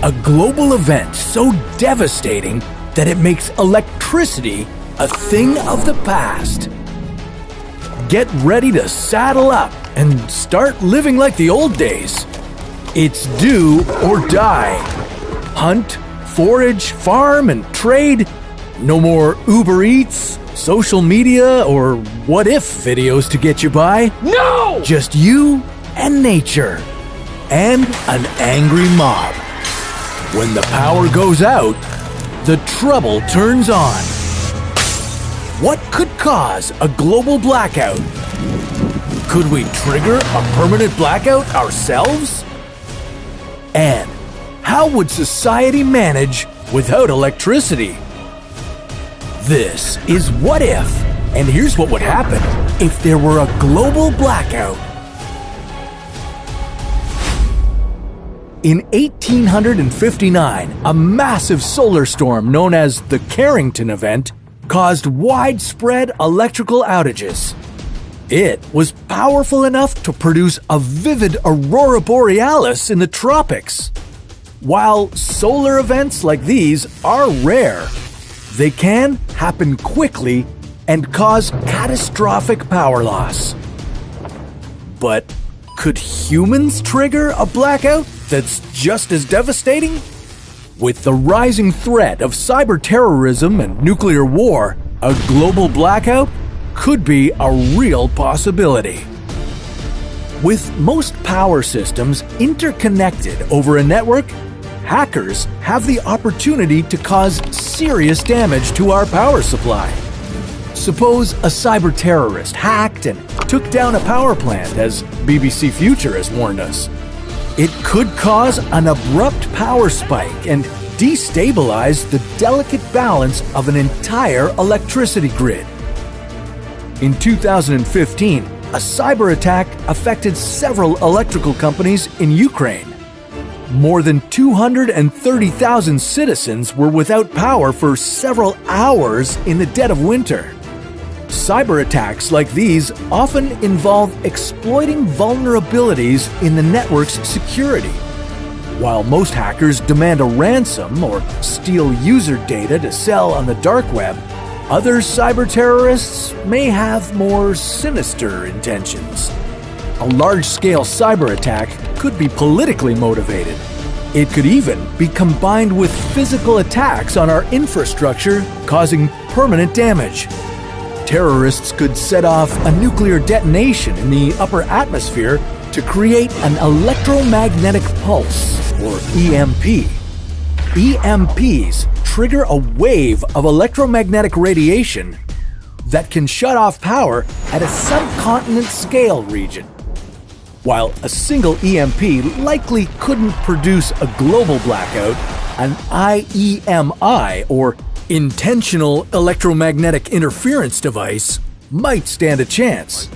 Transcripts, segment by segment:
A global event so devastating that it makes electricity a thing of the past. Get ready to saddle up and start living like the old days. It's do or die. Hunt, forage, farm, and trade. No more Uber Eats, social media, or what if videos to get you by. No! Just you and nature. And an angry mob. When the power goes out, the trouble turns on. What could cause a global blackout? Could we trigger a permanent blackout ourselves? And how would society manage without electricity? This is What If, and here's what would happen if there were a global blackout. In 1859, a massive solar storm known as the Carrington event caused widespread electrical outages. It was powerful enough to produce a vivid aurora borealis in the tropics. While solar events like these are rare, they can happen quickly and cause catastrophic power loss. But could humans trigger a blackout that's just as devastating? With the rising threat of cyber terrorism and nuclear war, a global blackout could be a real possibility. With most power systems interconnected over a network, hackers have the opportunity to cause serious damage to our power supply. Suppose a cyber terrorist hacked and took down a power plant, as BBC Future has warned us. It could cause an abrupt power spike and destabilize the delicate balance of an entire electricity grid. In 2015, a cyber attack affected several electrical companies in Ukraine. More than 230,000 citizens were without power for several hours in the dead of winter. Cyber attacks like these often involve exploiting vulnerabilities in the network's security. While most hackers demand a ransom or steal user data to sell on the dark web, other cyber terrorists may have more sinister intentions. A large-scale cyber attack could be politically motivated. It could even be combined with physical attacks on our infrastructure, causing permanent damage. Terrorists could set off a nuclear detonation in the upper atmosphere to create an electromagnetic pulse, or EMP. EMPs trigger a wave of electromagnetic radiation that can shut off power at a subcontinent scale region. While a single EMP likely couldn't produce a global blackout, an IEMI, or Intentional Electromagnetic Interference Device, might stand a chance.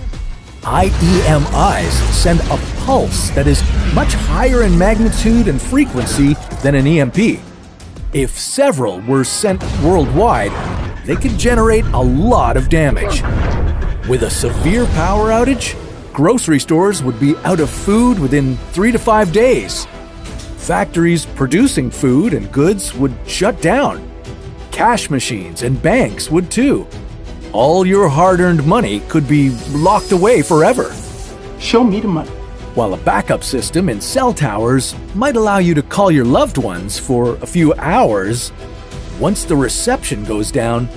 IEMIs send a pulse that is much higher in magnitude and frequency than an EMP. If several were sent worldwide, they could generate a lot of damage. With a severe power outage, grocery stores would be out of food within 3 to 5 days. Factories producing food and goods would shut down. Cash machines and banks would too. All your hard-earned money could be locked away forever. Show me the money. While a backup system in cell towers might allow you to call your loved ones for a few hours, once the reception goes down,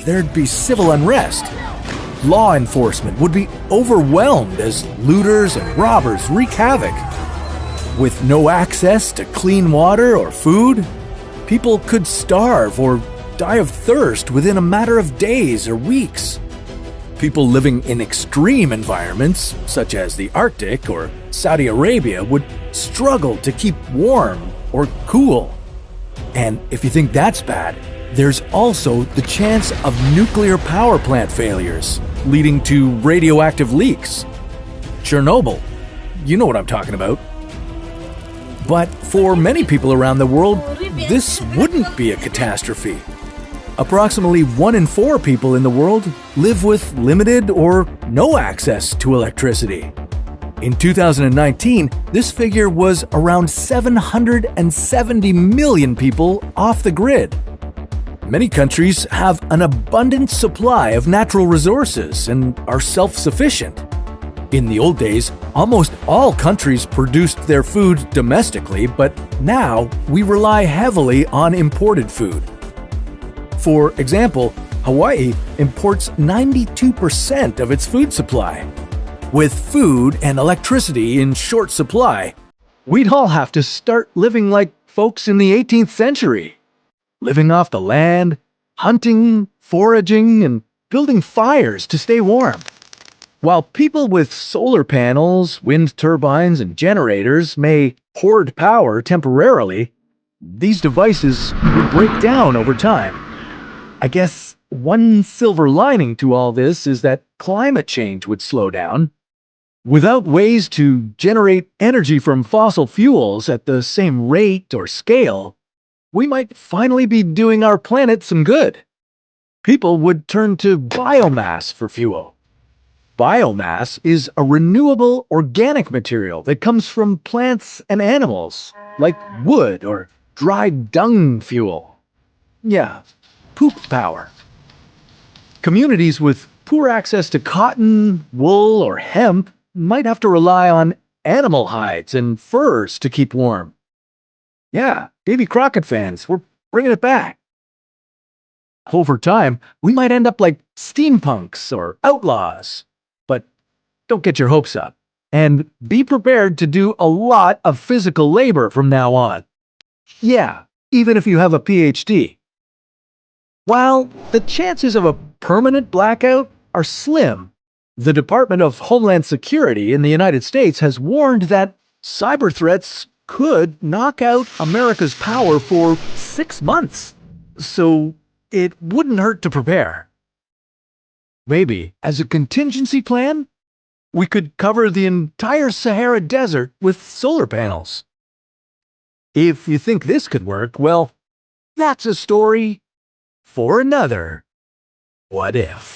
there'd be civil unrest. Law enforcement would be overwhelmed as looters and robbers wreak havoc. With no access to clean water or food, people could starve or die of thirst within a matter of days or weeks. People living in extreme environments, such as the Arctic or Saudi Arabia, would struggle to keep warm or cool. And if you think that's bad, there's also the chance of nuclear power plant failures, leading to radioactive leaks. Chernobyl, you know what I'm talking about. But for many people around the world, this wouldn't be a catastrophe. Approximately 1 in 4 people in the world live with limited or no access to electricity. In 2019, this figure was around 770 million people off the grid. Many countries have an abundant supply of natural resources and are self-sufficient. In the old days, almost all countries produced their food domestically, but now we rely heavily on imported food. For example, Hawaii imports 92% of its food supply. With food and electricity in short supply, we'd all have to start living like folks in the 18th century. Living off the land, hunting, foraging, and building fires to stay warm. While people with solar panels, wind turbines, and generators may hoard power temporarily, these devices would break down over time. I guess one silver lining to all this is that climate change would slow down. Without ways to generate energy from fossil fuels at the same rate or scale, we might finally be doing our planet some good. People would turn to biomass for fuel. Biomass is a renewable organic material that comes from plants and animals, like wood or dried dung fuel. Yeah, poop power. Communities with poor access to cotton, wool, or hemp might have to rely on animal hides and furs to keep warm. Yeah, Davy Crockett fans, we're bringing it back. Over time, we might end up like steampunks or outlaws. But don't get your hopes up. And be prepared to do a lot of physical labor from now on. Yeah, even if you have a PhD. While the chances of a permanent blackout are slim, the Department of Homeland Security in the United States has warned that cyber threats could knock out America's power for 6 months. So it wouldn't hurt to prepare. Maybe, as a contingency plan, we could cover the entire Sahara Desert with solar panels. If you think this could work, well, that's a story for another What If.